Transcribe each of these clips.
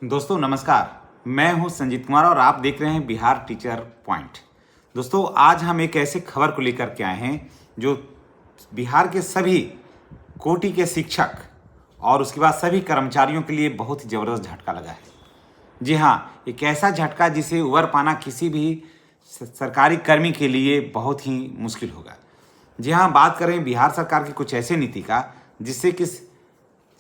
दोस्तों नमस्कार, मैं हूं संजीत कुमार और आप देख रहे हैं बिहार टीचर पॉइंट। दोस्तों आज हम एक ऐसे खबर को लेकर के आए हैं जो बिहार के सभी कोटि के शिक्षक और उसके बाद सभी कर्मचारियों के लिए बहुत ही ज़बरदस्त झटका लगा है। जी हाँ, एक ऐसा झटका जिसे उबर पाना किसी भी सरकारी कर्मी के लिए बहुत ही मुश्किल होगा। जी हाँ, बात करें बिहार सरकार की कुछ ऐसे नीति का जिससे कि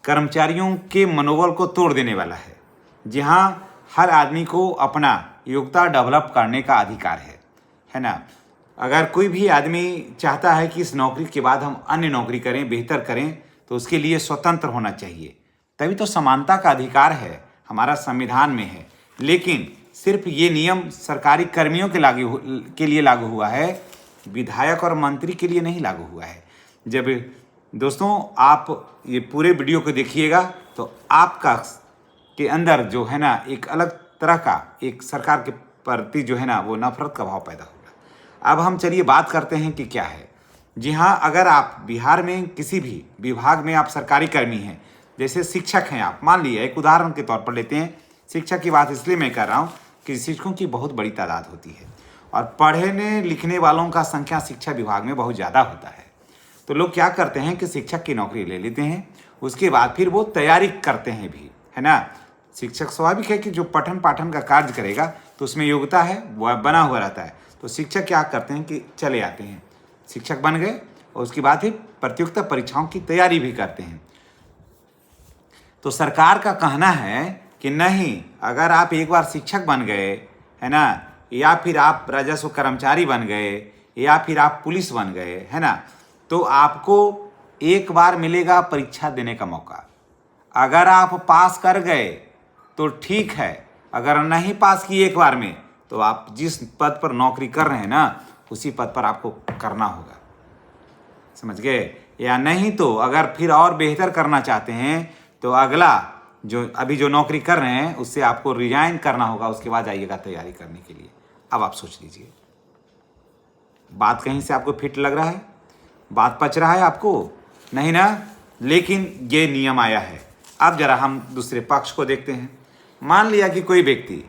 कर्मचारियों के मनोबल को तोड़ देने वाला है। जी हाँ, हर आदमी को अपना योग्यता डेवलप करने का अधिकार है ना। अगर कोई भी आदमी चाहता है कि इस नौकरी के बाद हम अन्य नौकरी करें, बेहतर करें, तो उसके लिए स्वतंत्र होना चाहिए। तभी तो समानता का अधिकार है, हमारा संविधान में है। लेकिन सिर्फ ये नियम सरकारी कर्मियों के लिए लागू हुआ है, विधायक और मंत्री के लिए नहीं लागू हुआ है। जब दोस्तों आप ये पूरे वीडियो को देखिएगा तो आपका के अंदर जो है ना एक अलग तरह का एक सरकार के प्रति जो है ना वो नफरत का भाव पैदा होगा। अब हम चलिए बात करते हैं कि क्या है। जी हाँ, अगर आप बिहार में किसी भी विभाग में आप सरकारी कर्मी हैं, जैसे शिक्षक हैं आप, मान लीजिए एक उदाहरण के तौर पर लेते हैं। शिक्षक की बात इसलिए मैं कर रहा हूँ कि शिक्षकों की बहुत बड़ी तादाद होती है और पढ़ने लिखने वालों का संख्या शिक्षा विभाग में बहुत ज़्यादा होता है। तो लोग क्या करते हैं कि शिक्षक की नौकरी ले लेते हैं, उसके बाद फिर वो तैयारी करते हैं भी, है ना। शिक्षक स्वाभाविक है कि जो पठन पाठन का कार्य करेगा तो उसमें योग्यता है, वो बना हुआ रहता है। तो शिक्षक क्या करते हैं कि चले आते हैं, शिक्षक बन गए और उसके बाद फिर प्रतियोगिता परीक्षाओं की तैयारी भी करते हैं। तो सरकार का कहना है कि नहीं, अगर आप एक बार शिक्षक बन गए, है ना, या फिर आप राजस्व कर्मचारी बन गए, या फिर आप पुलिस बन गए, है ना, तो आपको एक बार मिलेगा परीक्षा देने का मौका। अगर आप पास कर गए तो ठीक है, अगर नहीं पास किए एक बार में तो आप जिस पद पर नौकरी कर रहे हैं ना उसी पद पर आपको करना होगा, समझ गए। या नहीं तो अगर फिर और बेहतर करना चाहते हैं तो अगला जो अभी जो नौकरी कर रहे हैं उससे आपको रिजाइन करना होगा, उसके बाद आइएगा तैयारी करने के लिए। अब आप सोच लीजिए, बात कहीं से आपको फिट लग रहा है, बात पच रहा है आपको? नहीं ना। लेकिन ये नियम आया है। अब जरा हम दूसरे पक्ष को देखते हैं। मान लिया कि कोई व्यक्ति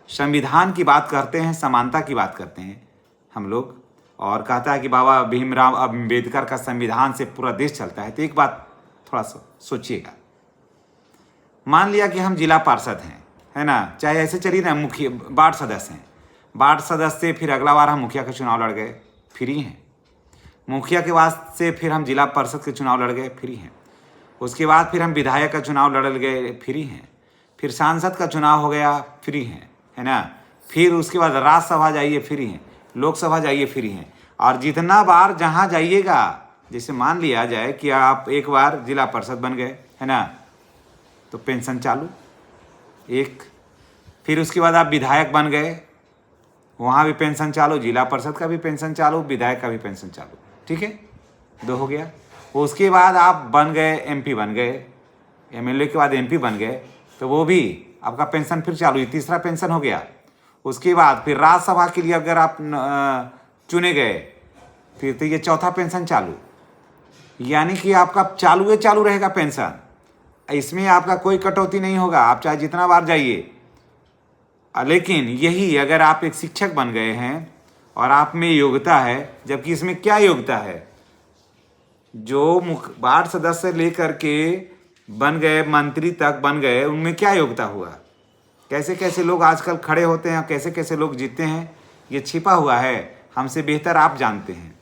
संविधान की बात करते हैं, समानता की बात करते हैं हम लोग, और कहता है कि बाबा भीमराव अम्बेडकर का संविधान से पूरा देश चलता है। तो एक बात थोड़ा सा सोचिएगा। मान लिया कि हम जिला पार्षद हैं, है ना, चाहे ऐसे चलिए ना, मुखिया वार्ड सदस्य हैं, वार्ड सदस्य से फिर अगला बार हम मुखिया का चुनाव लड़ गए, फ्री हैं। मुखिया के बाद से फिर हम जिला परिषद के चुनाव लड़ गए, फ्री हैं। उसके बाद फिर हम विधायक का चुनाव लड़ गए, फ्री हैं। फिर सांसद का चुनाव हो गया, फ्री हैं, है ना। फिर उसके बाद राज्यसभा जाइए, फ्री हैं। लोकसभा जाइए, फ्री हैं। और जितना बार जहाँ जाइएगा, जैसे मान लिया जाए कि आप एक बार जिला परिषद बन गए, है ना, तो पेंशन चालू एक। फिर उसके बाद आप विधायक बन गए, वहाँ भी पेंशन चालू, जिला परिषद का भी पेंशन चालू, विधायक का भी पेंशन चालू, ठीक है, 2 हो गया। उसके बाद आप बन गए एमपी बन गए, एमएलए के बाद एमपी बन गए, तो वो भी आपका पेंशन फिर चालू, 3रा पेंशन हो गया। उसके बाद फिर राज्यसभा के लिए अगर आप चुने गए, फिर तो ये 4था पेंशन चालू। यानी कि आपका चालू रहेगा पेंशन, इसमें आपका कोई कटौती नहीं होगा, आप चाहे जितना बार जाइए। लेकिन यही अगर आप एक शिक्षक बन गए हैं और आप में योग्यता है, जबकि इसमें क्या योग्यता है, जो वार्ड सदस्य लेकर के बन गए मंत्री तक बन गए, उनमें क्या योग्यता हुआ, कैसे कैसे लोग आजकल खड़े होते हैं, कैसे कैसे लोग जीतते हैं, ये छिपा हुआ है, हमसे बेहतर आप जानते हैं।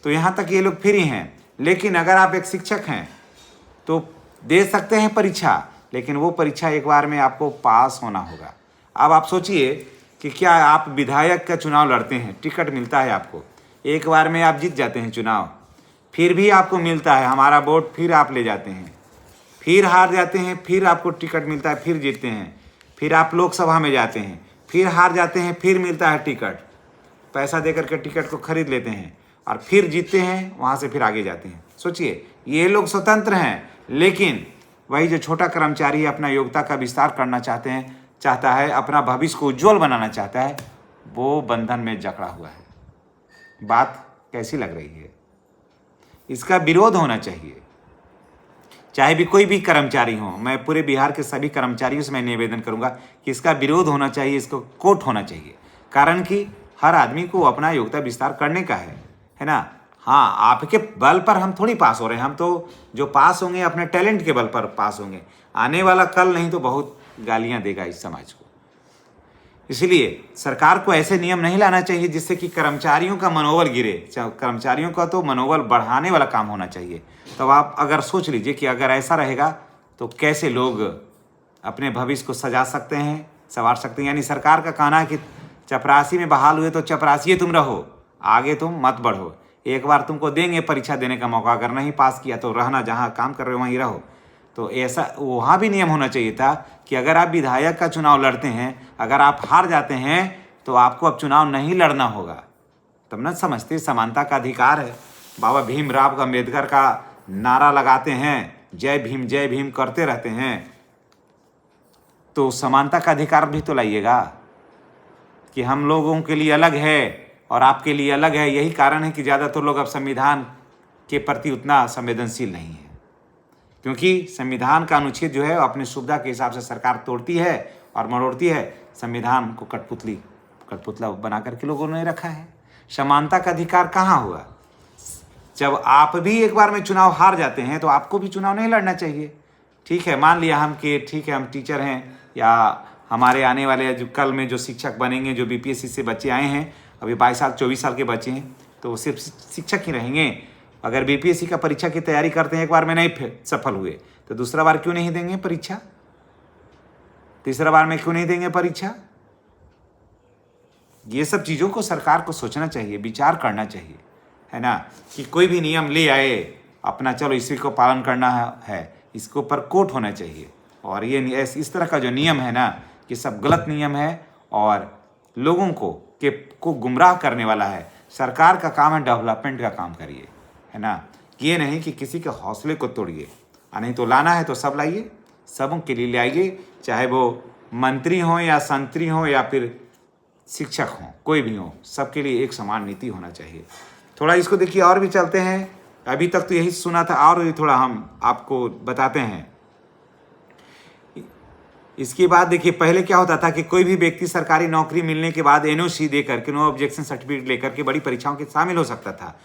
तो यहाँ तक ये लोग फ्री हैं। लेकिन अगर आप एक शिक्षक हैं तो दे सकते हैं परीक्षा, लेकिन वो परीक्षा एक बार में आपको पास होना होगा। अब आप सोचिए कि क्या आप विधायक का चुनाव लड़ते हैं, टिकट मिलता है आपको, एक बार में आप जीत जाते हैं चुनाव, फिर भी आपको मिलता है हमारा वोट, फिर आप ले जाते हैं, फिर हार जाते हैं, फिर आपको टिकट मिलता है, फिर जीतते हैं, फिर आप लोकसभा में जाते हैं, फिर हार जाते हैं, फिर मिलता है टिकट, पैसा देकर के टिकट को खरीद लेते हैं और फिर जीतते हैं, वहाँ से फिर आगे जाते हैं। सोचिए, ये लोग स्वतंत्र हैं, लेकिन वही जो छोटा कर्मचारी अपना योग्यता का विस्तार करना चाहता है, अपना भविष्य को उज्जवल बनाना चाहता है, वो बंधन में जकड़ा हुआ है। बात कैसी लग रही है? इसका विरोध होना चाहिए। चाहे भी कोई भी कर्मचारी हो, मैं पूरे बिहार के सभी कर्मचारियों से मैं निवेदन करूंगा कि इसका विरोध होना चाहिए, इसको कोर्ट होना चाहिए। कारण कि हर आदमी को अपना योग्यता विस्तार करने का है ना। हाँ, आपके बल पर हम थोड़ी पास हो रहे हैं, हम तो जो पास होंगे अपने टैलेंट के बल पर पास होंगे। आने वाला कल नहीं तो बहुत गालियां देगा इस समाज को। इसलिए सरकार को ऐसे नियम नहीं लाना चाहिए जिससे कि कर्मचारियों का मनोबल गिरे। कर्मचारियों का तो मनोबल बढ़ाने वाला काम होना चाहिए। तब आप अगर सोच लीजिए कि अगर ऐसा रहेगा तो कैसे लोग अपने भविष्य को सजा सकते हैं, संवार सकते हैं। यानी सरकार का कहना है कि चपरासी में बहाल हुए तो चपरासी तुम रहो, आगे तुम मत बढ़ो। एक बार तुमको देंगे परीक्षा देने का मौका, अगर नहीं पास किया तो रहना, जहाँ काम कर रहे हो वहीं रहो। तो ऐसा वहाँ भी नियम होना चाहिए था कि अगर आप विधायक का चुनाव लड़ते हैं, अगर आप हार जाते हैं तो आपको अब चुनाव नहीं लड़ना होगा। तब न समझते समानता का अधिकार है। बाबा भीमराव अम्बेडकर का नारा लगाते हैं, जय भीम करते रहते हैं, तो समानता का अधिकार भी तो लाइएगा कि हम लोगों के लिए अलग है और आपके लिए अलग है। यही कारण है कि ज़्यादातर लोग अब संविधान के प्रति उतना संवेदनशील नहीं है, क्योंकि संविधान का अनुच्छेद जो है अपनी सुविधा के हिसाब से सरकार तोड़ती है और मरोड़ती है। संविधान को कठपुतला बना करके लोगों ने रखा है। समानता का अधिकार कहाँ हुआ? जब आप भी एक बार में चुनाव हार जाते हैं तो आपको भी चुनाव नहीं लड़ना चाहिए। ठीक है, मान लिया हम कि ठीक है हम टीचर हैं, या हमारे आने वाले जो कल में जो शिक्षक बनेंगे, जो बीपीएससी से बच्चे आए हैं, अभी 22 साल 24 साल के बच्चे हैं, तो वो सिर्फ शिक्षक ही रहेंगे। अगर बीपीएससी का परीक्षा की तैयारी करते हैं, एक बार में नहीं सफल हुए तो दूसरा बार क्यों नहीं देंगे परीक्षा? तीसरा बार में क्यों नहीं देंगे परीक्षा? ये सब चीज़ों को सरकार को सोचना चाहिए, विचार करना चाहिए, है ना। कि कोई भी नियम ले आए अपना, चलो इसी को पालन करना है, इसके ऊपर कोर्ट होना चाहिए। और ये इस तरह का जो नियम है ना, कि सब गलत नियम है और लोगों को गुमराह करने वाला है। सरकार का काम है डेवलपमेंट का काम करिए, है ना। ये नहीं कि किसी के हौसले को तोड़िए। नहीं तो लाना है तो सब लाइए, सबों के लिए लाइए, चाहे वो मंत्री हों या संतरी हों या फिर शिक्षक हों, कोई भी हो, सबके लिए एक समान नीति होना चाहिए। थोड़ा इसको देखिए और भी चलते हैं। अभी तक तो यही सुना था, और भी थोड़ा हम आपको बताते हैं। इसके बाद देखिए, पहले क्या होता था कि कोई भी व्यक्ति सरकारी नौकरी मिलने के बाद एनओसी देकर के, नो ऑब्जेक्शन सर्टिफिकेट लेकर के बड़ी परीक्षाओं के शामिल हो सकता था।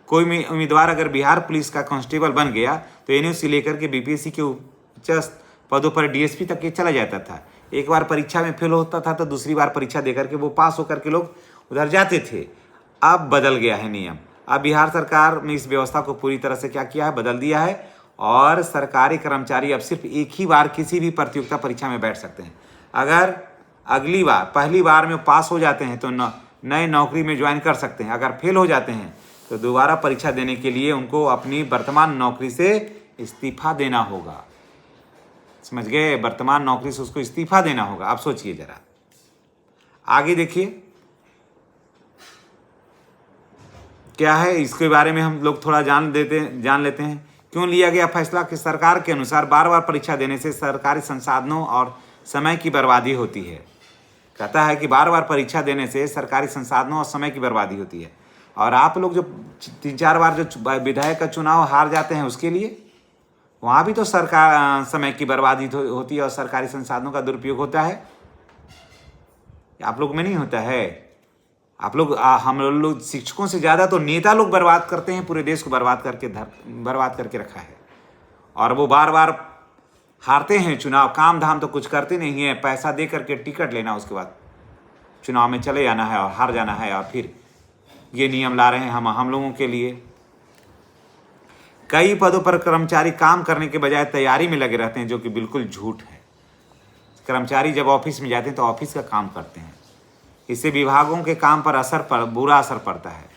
कोई भी उम्मीदवार अगर बिहार पुलिस का कांस्टेबल बन गया तो एनओसी लेकर के बीपीएससी के उच्च पदों पर डीएसपी तक के चला जाता था। एक बार परीक्षा में फेल होता था तो दूसरी बार परीक्षा देकर के वो पास होकर के लोग उधर जाते थे। अब बदल गया है नियम। अब बिहार सरकार ने इस व्यवस्था को पूरी तरह से क्या किया है, बदल दिया है। और सरकारी कर्मचारी अब सिर्फ एक ही बार किसी भी प्रतियोगिता परीक्षा में बैठ सकते हैं। अगर अगली बार पहली बार में पास हो जाते हैं तो नए नौकरी में ज्वाइन कर सकते हैं। अगर फेल हो जाते हैं तो दोबारा परीक्षा देने के लिए उनको अपनी वर्तमान नौकरी से इस्तीफा देना होगा। समझ गए? वर्तमान नौकरी से उसको इस्तीफा देना होगा। आप सोचिए जरा, आगे देखिए क्या है। इसके बारे में हम लोग थोड़ा जान लेते हैं। क्यों लिया गया फैसला कि सरकार के अनुसार बार बार परीक्षा देने से सरकारी संसाधनों और समय की बर्बादी होती है। कहता है कि बार बार परीक्षा देने से सरकारी संसाधनों और समय की बर्बादी होती है। और आप लोग जो 3-4 बार जो विधायक का चुनाव हार जाते हैं उसके लिए, वहाँ भी तो सरकार समय की बर्बादी होती है और सरकारी संसाधनों का दुरुपयोग होता है। आप लोग में नहीं होता है? आप लोग हम लोग शिक्षकों से ज़्यादा तो नेता लोग बर्बाद करते हैं, पूरे देश को बर्बाद करके रखा है। और वो बार बार हारते हैं चुनाव, काम धाम तो कुछ करते नहीं है, पैसा दे करके टिकट लेना, उसके बाद चुनाव में चले जाना है और हार जाना है। और फिर ये नियम ला रहे हैं हम लोगों के लिए। कई पदों पर कर्मचारी काम करने के बजाय तैयारी में लगे रहते हैं, जो कि बिल्कुल झूठ है। कर्मचारी जब ऑफिस में जाते हैं तो ऑफिस का काम करते हैं। इससे विभागों के काम पर बुरा असर पड़ता है।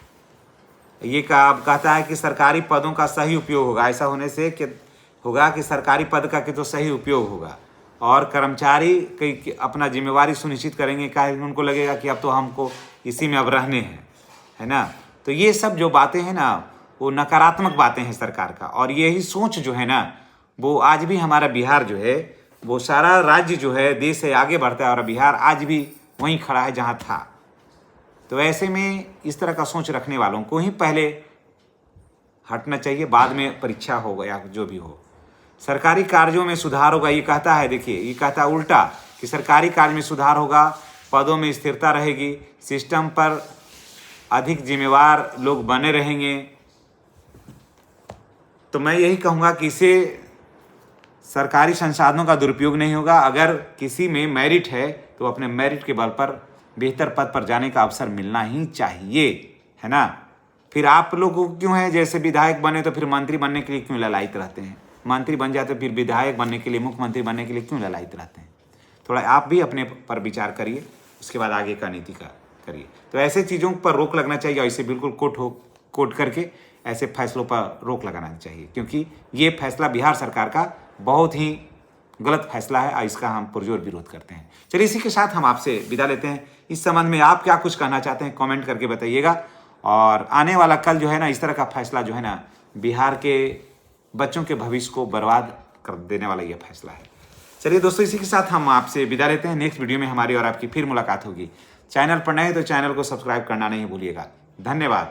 ये कहता है कि सरकारी पदों का सही उपयोग होगा। ऐसा होने से होगा कि सरकारी पद का तो सही उपयोग होगा और कर्मचारी अपना जिम्मेवारी सुनिश्चित करेंगे। क्या उनको लगेगा कि अब तो हमको इसी में अब रहने हैं, है ना। तो ये सब जो बातें हैं ना, वो नकारात्मक बातें हैं सरकार का। और यही सोच जो है ना, वो आज भी हमारा बिहार जो है, वो सारा राज्य जो है देश से आगे बढ़ता है और बिहार आज भी वहीं खड़ा है जहाँ था। तो ऐसे में इस तरह का सोच रखने वालों को ही पहले हटना चाहिए, बाद में परीक्षा हो या जो भी हो। सरकारी कार्यों में सुधार होगा, ये कहता है। देखिए, ये कहता है उल्टा कि सरकारी कार्य में सुधार होगा, पदों में स्थिरता रहेगी, सिस्टम पर अधिक जिम्मेवार लोग बने रहेंगे। तो मैं यही कहूँगा कि इसे सरकारी संसाधनों का दुरुपयोग नहीं होगा। अगर किसी में मेरिट है तो अपने मेरिट के बल पर बेहतर पद पर जाने का अवसर मिलना ही चाहिए, है ना। फिर आप लोग को क्यों है, जैसे विधायक बने तो फिर मंत्री बनने के लिए क्यों ललायित रहते हैं, मंत्री बन जाते फिर विधायक बनने के लिए, मुख्यमंत्री बनने के लिए क्यों ललायित रहते हैं। थोड़ा आप भी अपने पर विचार करिए, उसके बाद आगे का नीति का करिए। तो ऐसे चीज़ों पर रोक लगना चाहिए, और इसे बिल्कुल कोट करके ऐसे फैसलों पर रोक लगाना चाहिए, क्योंकि ये फैसला बिहार सरकार का बहुत ही गलत फैसला है और इसका हम पुरजोर विरोध करते हैं। चलिए, इसी के साथ हम आपसे विदा लेते हैं। इस संबंध में आप क्या कुछ कहना चाहते हैं कमेंट करके बताइएगा। और आने वाला कल जो है ना, इस तरह का फैसला जो है ना, बिहार के बच्चों के भविष्य को बर्बाद कर देने वाला यह फैसला है। चलिए दोस्तों, इसी के साथ हम आपसे विदा लेते हैं। नेक्स्ट वीडियो में हमारी और आपकी फिर मुलाकात होगी। चैनल पर नए तो चैनल को सब्सक्राइब करना नहीं भूलिएगा। धन्यवाद।